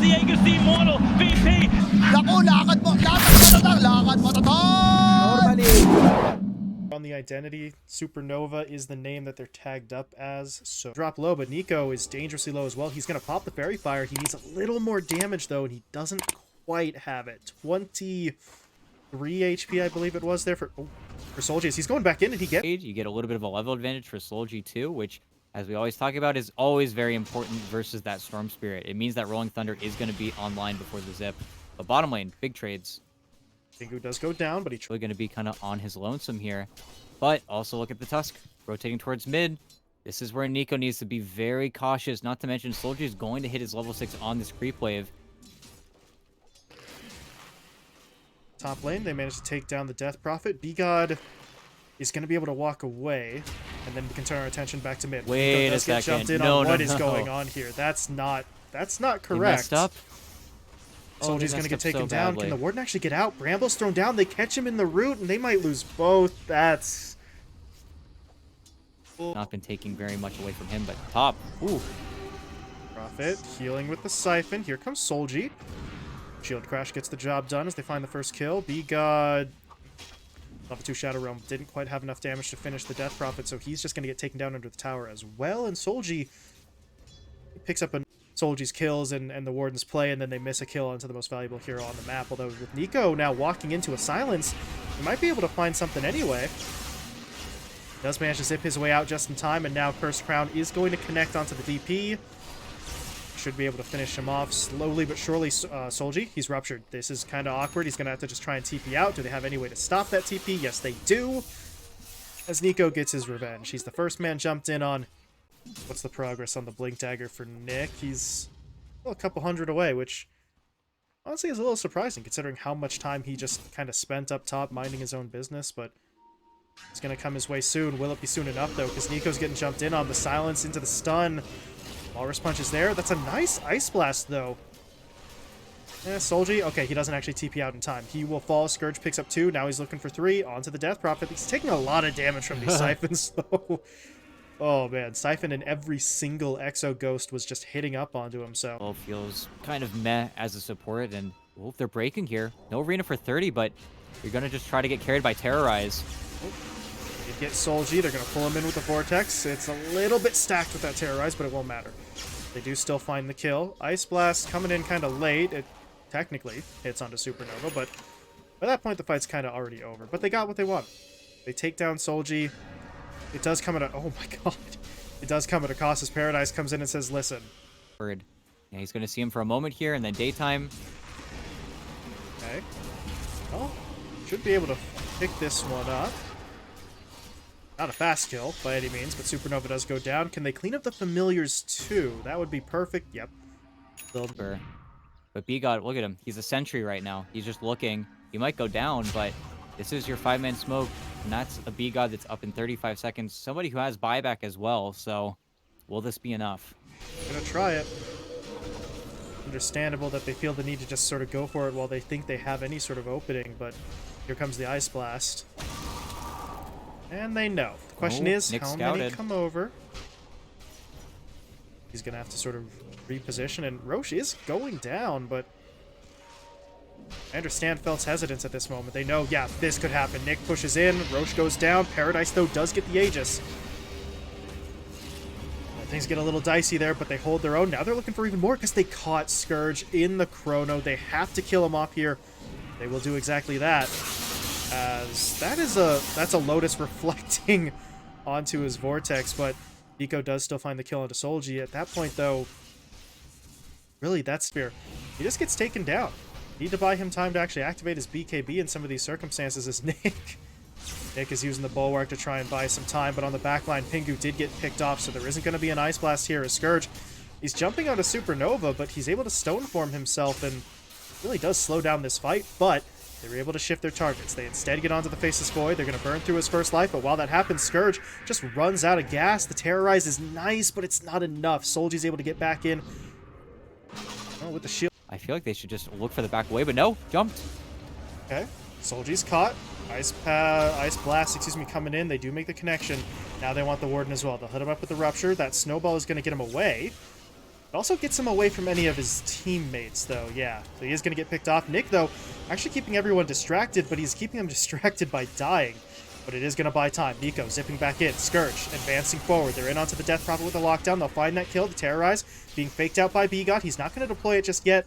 Diego's the immortal VP. Naku, lakad mo tatang, lakad mo tatang! Normally. On the identity, Supernova is the name that they're tagged up as. So drop low, but Nico is dangerously low as well. He's going to pop the Fairy Fire. He needs a little more damage, though, and he doesn't quite have it. 23 HP, I believe it was there for Soldier. He's going back in, and he gets... You get a little bit of a level advantage for Solji too, which, as we always talk about, is always very important versus that Storm Spirit. It means that Rolling Thunder is going to be online before the zip. But bottom lane, big trades. Pingu does go down, but Really going to be kind of on his lonesome here. But also look at the Tusk rotating towards mid. This is where Nico needs to be very cautious. Not to mention, Soldier is going to hit his level 6 on this creep wave. Top lane, they managed to take down the Death Prophet. B-God is going to be able to walk away, and then we can turn our attention back to mid. Wait Nico does a second. get jumped in on what is going on here. That's not correct. He messed up. Soldier's going to get taken down. Badly. Can the Warden actually get out? Bramble's thrown down. They catch him in the root, and they might lose both. That's... Not been taking very much away from him, but top. Ooh. Prophet healing with the Siphon. Here comes Solji. Shield Crash gets the job done as they find the first kill. B-God... Level 2 Shadow Realm didn't quite have enough damage to finish the Death Prophet, so he's just going to get taken down under the tower as well. And Solji picks up Solji's kills and the Warden's play, and then they miss a kill onto the most valuable hero on the map. Although with Nico now walking into a silence, he might be able to find something anyway. Does manage to zip his way out just in time, and now Cursed Crown is going to connect onto the DP. Should be able to finish him off slowly but surely. Solji, he's ruptured. This is kind of awkward. He's going to have to just try and TP out. Do they have any way to stop that TP? Yes, they do. As Nico gets his revenge. He's the first man jumped in on... What's the progress on the Blink Dagger for Nick? He's a couple hundred away, which honestly is a little surprising considering how much time he just kind of spent up top minding his own business, but it's going to come his way soon. Will it be soon enough, though? Because Nico's getting jumped in on the silence into the stun. Walrus Punch is there. That's a nice Ice Blast, though. Solji, okay, he doesn't actually TP out in time. He will fall. Scourge picks up 2. Now he's looking for 3. Onto the Death Prophet. He's taking a lot of damage from these Siphons, though. Oh, man. Siphon and every single Exo Ghost was just hitting up onto him, so... Well, feels kind of meh as a support, and well, they're breaking here. No arena for 30, but you're going to just try to get carried by Terrorize. They get Solji. They're going to pull him in with the Vortex. It's a little bit stacked with that Terrorize, but it won't matter. They do still find the kill. Ice Blast coming in kind of late. It technically hits onto Supernova, but by that point, the fight's kind of already over. But they got what they want. They take down Solji. It does come at a... Oh my god. It does come at a cost as Paradise comes in and says, listen. Bird. Yeah, he's going to see him for a moment here, and then Daytime. Okay. Well, should be able to pick this one up. Not a fast kill by any means, but Supernova does go down. Can they clean up the Familiars too? That would be perfect. Yep. Silver. But B-God, look at him. He's a sentry right now. He's just looking. He might go down, but this is your 5-man smoke. And that's a B-God that's up in 35 seconds. Somebody who has buyback as well, so will this be enough? I'm gonna try it. Understandable that they feel the need to just sort of go for it while they think they have any sort of opening, but here comes the Ice Blast. And they know. The question is, Nick how scouted. many come over? He's gonna have to sort of reposition, and Roche is going down, but I understand Felt's hesitance at this moment. They know, yeah, this could happen. Nick pushes in, Roche goes down. Paradise, though, does get the Aegis. Things get a little dicey there, but they hold their own. Now they're looking for even more because they caught Scourge in the Chrono. They have to kill him off here. They will do exactly that. As that's a Lotus reflecting onto his Vortex, but Nico does still find the kill onto Solji. At that point, though, really, that's Spear. He just gets taken down. Need to buy him time to actually activate his BKB in some of these circumstances as Nick. Nick is using the Bulwark to try and buy some time, but on the backline, Pingu did get picked off, so there isn't going to be an Ice Blast here as Scourge. He's jumping onto Supernova, but he's able to Stone Form himself and really does slow down this fight, but they were able to shift their targets. They instead get onto the Faceless Void. They're going to burn through his first life, but while that happens, Scourge just runs out of gas. The Terrorize is nice, but it's not enough. Solji's able to get back in. Oh, with the shield. I feel like they should just look for the back away, but no, jumped. Okay, Solji's caught. Ice Blast, excuse me, coming in. They do make the connection. Now they want the Warden as well. They'll hit him up with the Rupture. That Snowball is going to get him away. It also gets him away from any of his teammates, though. Yeah, so he is going to get picked off. Nick, though, actually keeping everyone distracted, but he's keeping them distracted by dying. But it is going to buy time. Nico zipping back in. Scourge advancing forward. They're in onto the Death Prophet with a lockdown. They'll find that kill. The Terrorize being faked out by BGOT. He's not going to deploy it just yet.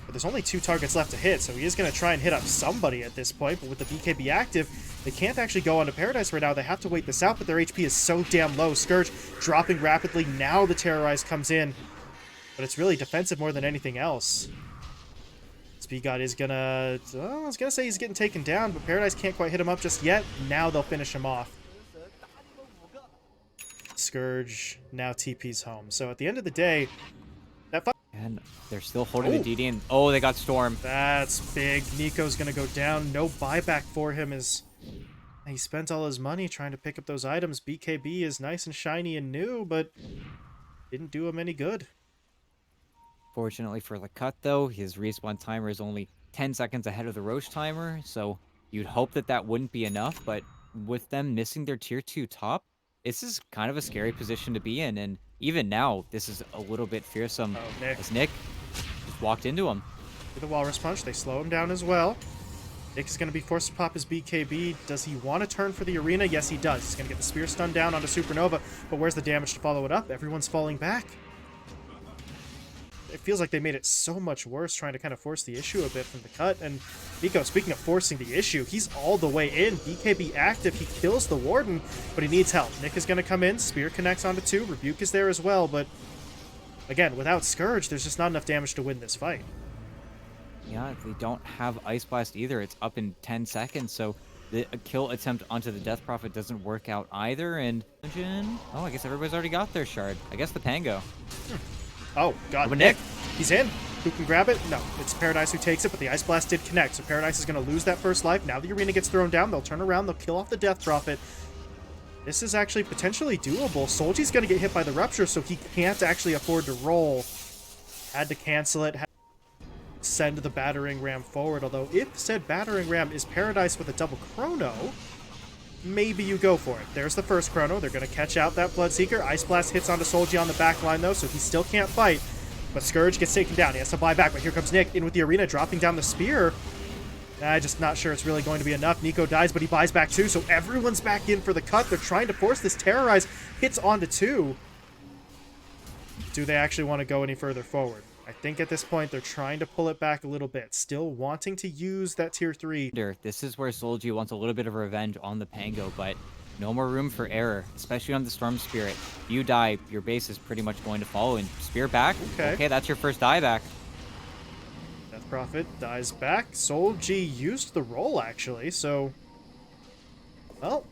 But there's only 2 targets left to hit, so he is going to try and hit up somebody at this point. But with the BKB active, they can't actually go onto Paradise right now. They have to wait this out, but their HP is so damn low. Scourge dropping rapidly. Now the Terrorize comes in. But it's really defensive more than anything else. BGOT is gonna... I was gonna say he's getting taken down, but Paradise can't quite hit him up just yet. Now they'll finish him off. Scourge now TP's home. So at the end of the day, that fight... And they're still holding the DD, and oh, they got Storm. That's big. Nico's gonna go down. No buyback for him as he spent all his money trying to pick up those items. BKB is nice and shiny and new, but didn't do him any good. Fortunately for the cut, though, his respawn timer is only 10 seconds ahead of the Roche timer, so you'd hope that that wouldn't be enough, but with them missing their tier 2 top, this is kind of a scary position to be in, and even now, this is a little bit fearsome. Oh, Nick. As Nick just walked into him. With the Walrus Punch, they slow him down as well. Nick is going to be forced to pop his BKB. Does he want to turn for the arena? Yes, he does. He's going to get the Spear Stun down onto Supernova, but where's the damage to follow it up? Everyone's falling back. It feels like they made it so much worse trying to kind of force the issue a bit from the cut. And Nico, speaking of forcing the issue, he's all the way in. BKB active. He kills the Warden, but he needs help. Nick is going to come in. Spear connects onto 2. Rebuke is there as well, but again, without Scourge, there's just not enough damage to win this fight. Yeah, they don't have Ice Blast either. It's up in 10 seconds, so the kill attempt onto the Death Prophet doesn't work out either. And oh, I guess everybody's already got their shard. I guess the Pango. Oh, God, But Nick. He's in. Who can grab it? No, it's Paradise who takes it, but the Ice Blast did connect, so Paradise is going to lose that first life. Now the arena gets thrown down. They'll turn around. They'll kill off the Death Prophet. This is actually potentially doable. Solji's going to get hit by the Rupture, so he can't actually afford to roll. Had to cancel it. Had to send the Battering Ram forward, although if said Battering Ram is Paradise with a double Chrono, maybe you go for it. There's the first Chrono. They're going to catch out that Bloodseeker. Ice Blast hits onto Solji on the back line, though, so he still can't fight. But Scourge gets taken down. He has to buy back, but here comes Nick in with the arena, dropping down the Spear. I'm just not sure it's really going to be enough. Nico dies, but he buys back 2, so everyone's back in for the cut. They're trying to force this Terrorize. Hits onto 2. Do they actually want to go any further forward? I think at this point they're trying to pull it back a little bit. Still wanting to use that tier 3. This is where Solji wants a little bit of revenge on the Pango, but no more room for error, especially on the Storm Spirit. If you die, your base is pretty much going to follow, and Spear back. Okay, that's your first die back. Death Prophet dies back. Solji used the roll, actually, so... Well...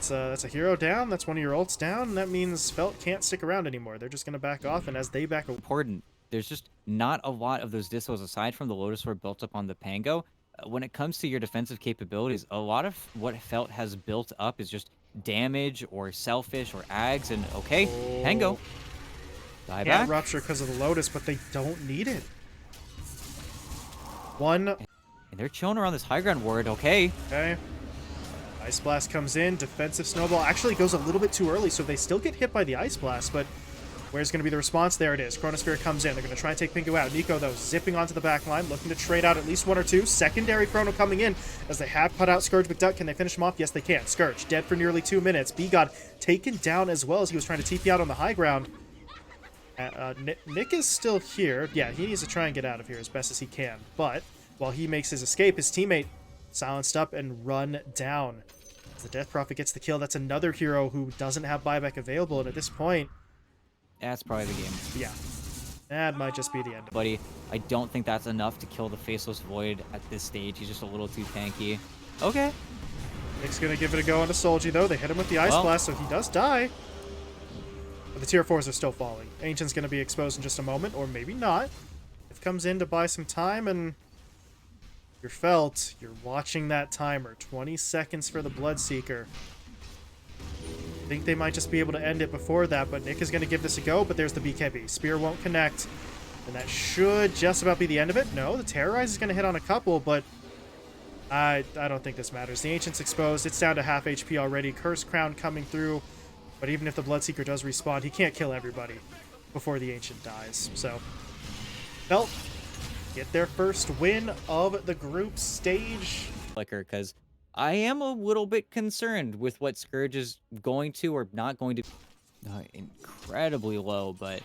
That's a hero down. That's one of your ults down. And that means Felt can't stick around anymore. They're just going to back off, and as they back... Important. There's just not a lot of those dissos aside from the Lotus Sword built up on the Pango. When it comes to your defensive capabilities, a lot of what Felt has built up is just damage or selfish or ags, and okay, Pango. Die back. Can't Rupture because of the Lotus, but they don't need it. One... And they're chilling around this high ground ward, okay. Okay. Ice Blast comes in. Defensive Snowball actually goes a little bit too early, so they still get hit by the Ice Blast, but where's going to be the response? There it is. Chronosphere comes in. They're going to try and take Pinko out. Nico, though, zipping onto the back line, looking to trade out at least 1 or 2. Secondary Chrono coming in as they have put out Scourge McDuck. Can they finish him off? Yes, they can. Scourge dead for nearly 2 minutes. BGOT taken down as well as he was trying to TP out on the high ground. Nick is still here. Yeah, he needs to try and get out of here as best as he can. But while he makes his escape, his teammate silenced up and run down. As the Death Prophet gets the kill, that's another hero who doesn't have buyback available, and at this point... That's probably the game. Yeah. That might just be the end of it. Buddy, I don't think that's enough to kill the Faceless Void at this stage. He's just a little too tanky. Okay. Nick's going to give it a go onto Solji, though. They hit him with the Ice Blast, so he does die. But the tier 4s are still falling. Ancient's going to be exposed in just a moment, or maybe not. It comes in to buy some time, and... You're Felt. You're watching that timer. 20 seconds for the Bloodseeker. I think they might just be able to end it before that, but Nick is going to give this a go, but there's the BKB. Spear won't connect, and that should just about be the end of it. No, the Terrorize is going to hit on a couple, but I don't think this matters. The Ancient's exposed. It's down to half HP already. Curse Crown coming through. But even if the Bloodseeker does respawn, he can't kill everybody before the Ancient dies. So, Felt get their first win of the group stage. Flicker, because I am a little bit concerned with what Scourge is going to or not going to. Incredibly low, but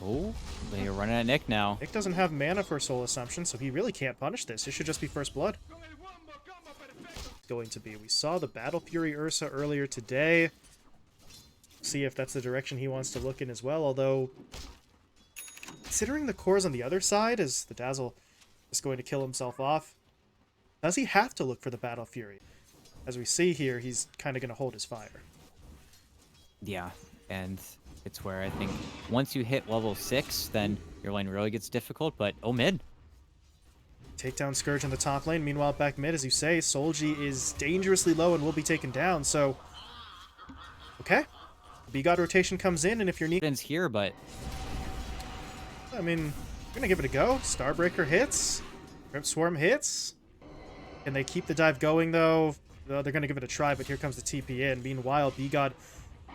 oh, they are running at Nick now. Nick doesn't have mana for Soul Assumption, so he really can't punish this. It should just be First Blood. Going to be. We saw the Battle Fury Ursa earlier today. See if that's the direction he wants to look in as well, although considering the cores on the other side, as the Dazzle is going to kill himself off, does he have to look for the Battle Fury? As we see here, he's kind of going to hold his fire. Yeah, and it's where I think once you hit level 6, then your lane really gets difficult, but oh, mid. Take down Scourge in the top lane. Meanwhile, back mid, as you say, Solji is dangerously low and will be taken down, so... Okay. B-God rotation comes in, and if you're needing... here, but... I mean, we're going to give it a go. Starbreaker hits. Crimp Swarm hits. Can they keep the dive going, though? They're going to give it a try, but here comes the TP in. Meanwhile, B-God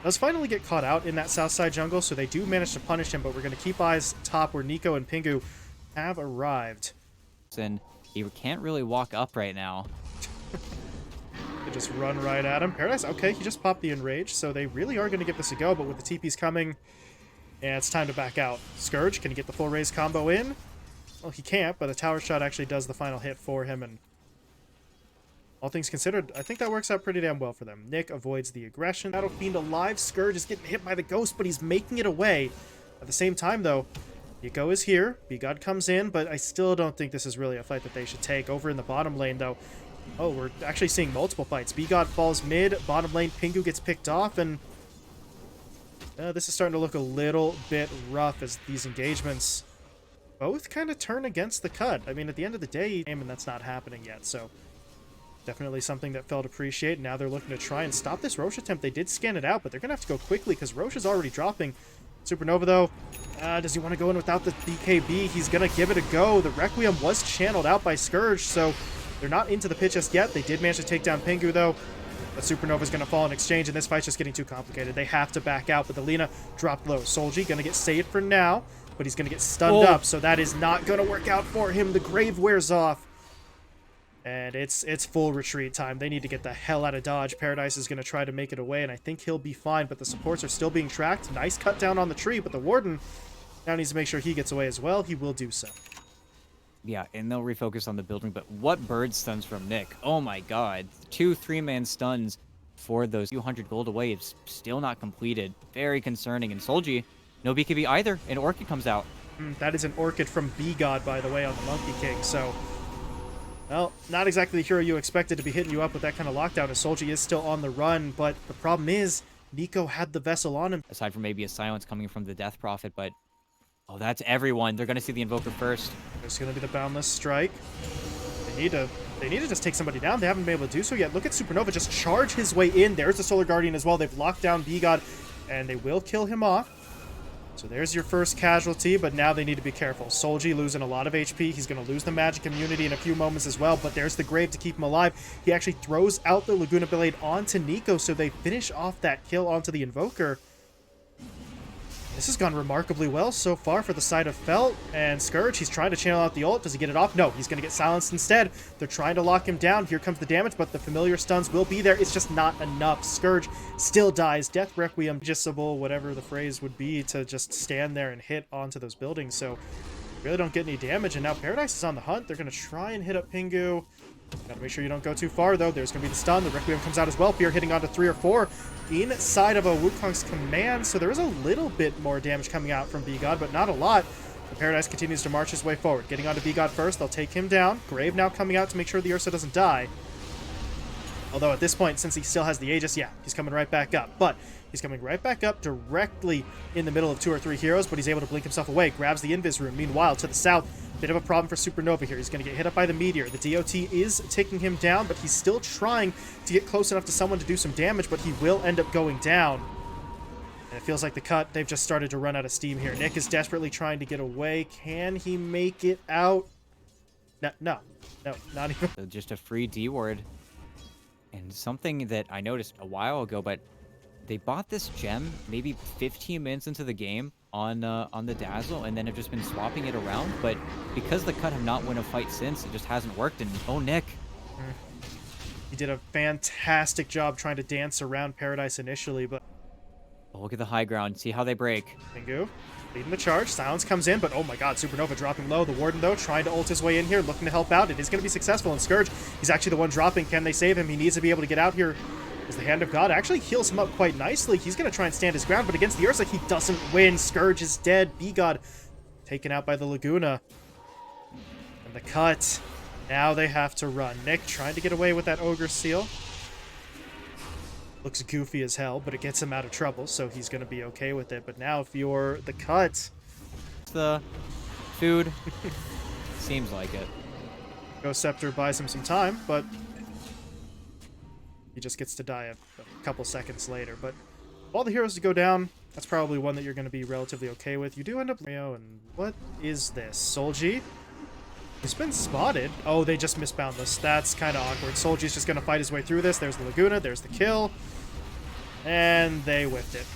does finally get caught out in that south side jungle, so they do manage to punish him, but we're going to keep eyes top where Nico and Pingu have arrived. And he can't really walk up right now. They just run right at him. Paradise, okay, he just popped the Enrage, so they really are going to give this a go, but with the TPs coming, yeah, it's time to back out. Scourge, can he get the full raise combo in? Well, he can't, but a tower shot actually does the final hit for him, and all things considered, I think that works out pretty damn well for them. Nick avoids the aggression. Battle Fiend alive. Scourge is getting hit by the ghost, but he's making it away. At the same time, though, Nico is here. B-God comes in, but I still don't think this is really a fight that they should take. Over in the bottom lane, though, oh, we're actually seeing multiple fights. B-God falls mid, bottom lane, Pingu gets picked off, and this is starting to look a little bit rough as these engagements both kind of turn against the cut. I mean, at the end of the day, and that's not happening yet, so definitely something that Felt appreciate. Now they're looking to try and stop this Roche attempt. They did scan it out, but they're going to have to go quickly because Roche is already dropping. Supernova, though, does he want to go in without the BKB? He's going to give it a go. The Requiem was channeled out by Scourge, so they're not into the pit just yet. They did manage to take down Pingu, though. But Supernova is going to fall in exchange, and this fight's just getting too complicated. They have to back out, but the Lina dropped low. Solji going to get saved for now, but he's going to get stunned up, so that is not going to work out for him. The Grave wears off, and it's full retreat time. They need to get the hell out of Dodge. Paradise is going to try to make it away, and I think he'll be fine, but the supports are still being tracked. Nice cut down on the tree, but the Warden now needs to make sure he gets away as well. He will do so. Yeah, and they'll refocus on the building, but what bird stuns from Nick? Oh my god. 2 3-man stuns for those 200 gold away. It's still not completed. Very concerning. And Solji, no BKB either, and Orchid comes out. That is an Orchid from B-God, by the way, on the Monkey King, so... Well, not exactly the hero you expected to be hitting you up with that kind of lockdown, as Solji is still on the run, but the problem is, Nico had the Vessel on him. Aside from maybe a silence coming from the Death Prophet, but... Oh, that's everyone. They're going to see the Invoker first. There's going to be the Boundless Strike. They need to just take somebody down. They haven't been able to do so yet. Look at Supernova just charge his way in. There's the Solar Guardian as well. They've locked down B-God, and they will kill him off. So there's your first casualty, but now they need to be careful. Solji losing a lot of HP. He's going to lose the magic immunity in a few moments as well, but there's the Grave to keep him alive. He actually throws out the Laguna Blade onto Nico, so they finish off that kill onto the Invoker. This has gone remarkably well so far for the side of Felt, and Scourge, he's trying to channel out the ult. Does he get it off? No, he's going to get silenced instead. They're trying to lock him down. Here comes the damage, but the familiar stuns will be there. It's just not enough. Scourge still dies. Death Requiem, magiciable, whatever the phrase would be, to just stand there and hit onto those buildings, so really don't get any damage, and now Paradise is on the hunt. They're going to try and hit up Pingu. Gotta make sure you don't go too far, though. There's going to be the stun. The Requiem comes out as well. Fear hitting onto 3 or 4 inside of a Wukong's command, so there is a little bit more damage coming out from B-God, but not a lot. The Paradise continues to march his way forward. Getting onto B-God first, they'll take him down. Grave now coming out to make sure the Ursa doesn't die. Although at this point, since he still has the Aegis, yeah, he's coming right back up. But he's coming right back up directly in the middle of 2 or 3 heroes, but he's able to blink himself away. Grabs the Invis Rune. Meanwhile, to the south, bit of a problem for Supernova here. He's going to get hit up by the Meteor. The DOT is taking him down, but he's still trying to get close enough to someone to do some damage, but he will end up going down. And it feels like the cut, they've just started to run out of steam here. Nick is desperately trying to get away. Can he make it out? No, not even. So just a free D ward. And something that I noticed a while ago, but They bought this gem maybe 15 minutes into the game on the Dazzle, and then have just been swapping it around. But because the Cut have not won a fight since, it just hasn't worked. And oh, Nick. He did a fantastic job trying to dance around Paradise initially, but Oh, look at the high ground. See how they break. Pingu leading the charge. Silence comes in, but oh my god, Supernova dropping low. The Warden, though, trying to ult his way in here, looking to help out. It is going to be successful, and Scourge, he's actually the one dropping. Can they save him? He needs to be able to get out here. As the Hand of God actually heals him up quite nicely. He's going to try and stand his ground, but against the Ursa, he doesn't win. Scourge is dead. B-God taken out by the Laguna. And the Cut. Now they have to run. Nick trying to get away with that Ogre Seal. Looks goofy as hell, but it gets him out of trouble, so he's going to be okay with it. But now if you're the Cut... The food. Seems like it. Ghost Scepter buys him some time, but he just gets to die a couple seconds later. But all the heroes to go down, that's probably one that you're going to be relatively okay with. You do end up... And what is this? Solji? He's been spotted. Oh, they just misbound this. That's kind of awkward. Solji's just going to fight his way through this. There's the Laguna. There's the kill. And they whiffed it.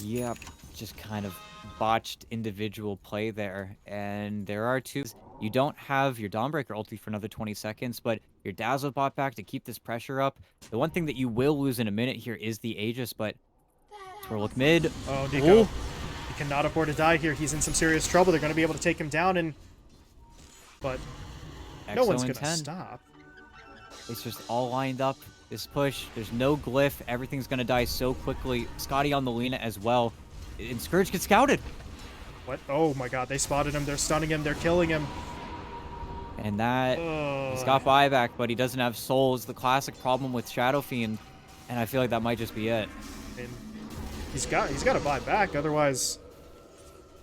Yep. Just kind of botched individual play there. And there are two. You don't have your Dawnbreaker ulti for another 20 seconds, but your Dazzle bot back to keep this pressure up. The one thing that you will lose in a minute here is the Aegis, but Twirlock mid. Oh, Nico. He cannot afford to die here. He's in some serious trouble. They're going to be able to take him down, and but no one's going to stop. It's just all lined up. This push, there's no glyph. Everything's going to die so quickly. Scotty on the Lina as well. And Scourge gets scouted. What? Oh my god, they spotted him. They're stunning him. They're killing him. And that, he's got buyback, but he doesn't have souls. The classic problem with Shadow Fiend, and I feel like that might just be it. And he's got to buy back, otherwise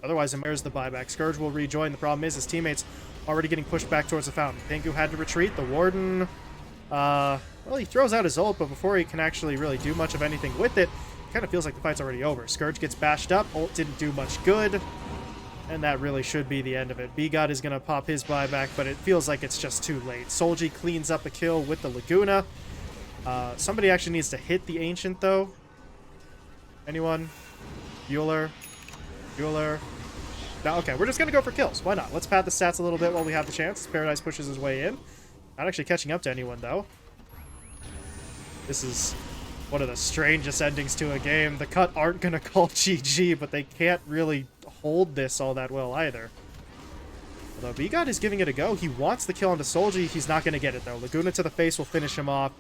there's the buyback. Scourge will rejoin. The problem is his teammates already getting pushed back towards the fountain. Pingu had to retreat. The Warden, well, he throws out his ult, but before he can actually really do much of anything with it, kind of feels like the fight's already over. Scourge gets bashed up. Ult didn't do much good. And that really should be the end of it. B-God is going to pop his buyback, but it feels like it's just too late. Solji cleans up a kill with the Laguna. Somebody actually needs to hit the Ancient, though. Anyone? Bueller? No, okay, we're just going to go for kills. Why not? Let's pad the stats a little bit while we have the chance. Paradise pushes his way in. Not actually catching up to anyone, though. This is one of the strangest endings to a game. The Cut aren't going to call GG, but they can't really hold this all that well either. Although B-God is giving it a go. He wants the kill onto Solji. He's not going to get it, though. Laguna to the face will finish him off.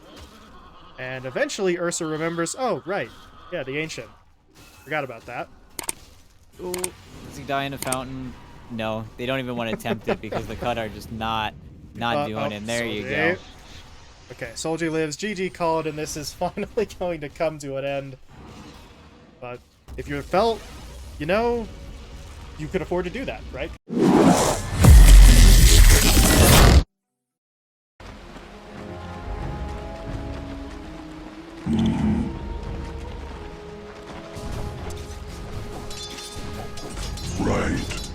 And eventually Ursa remembers, oh, right. Yeah, the Ancient. Forgot about that. Ooh, does he die in a fountain? No, they don't even want to attempt it because the Cut are just not doing it. And there you go. Okay, Solji lives. GG called, and this is finally going to come to an end. But if you felt, you know, you could afford to do that, right? Right.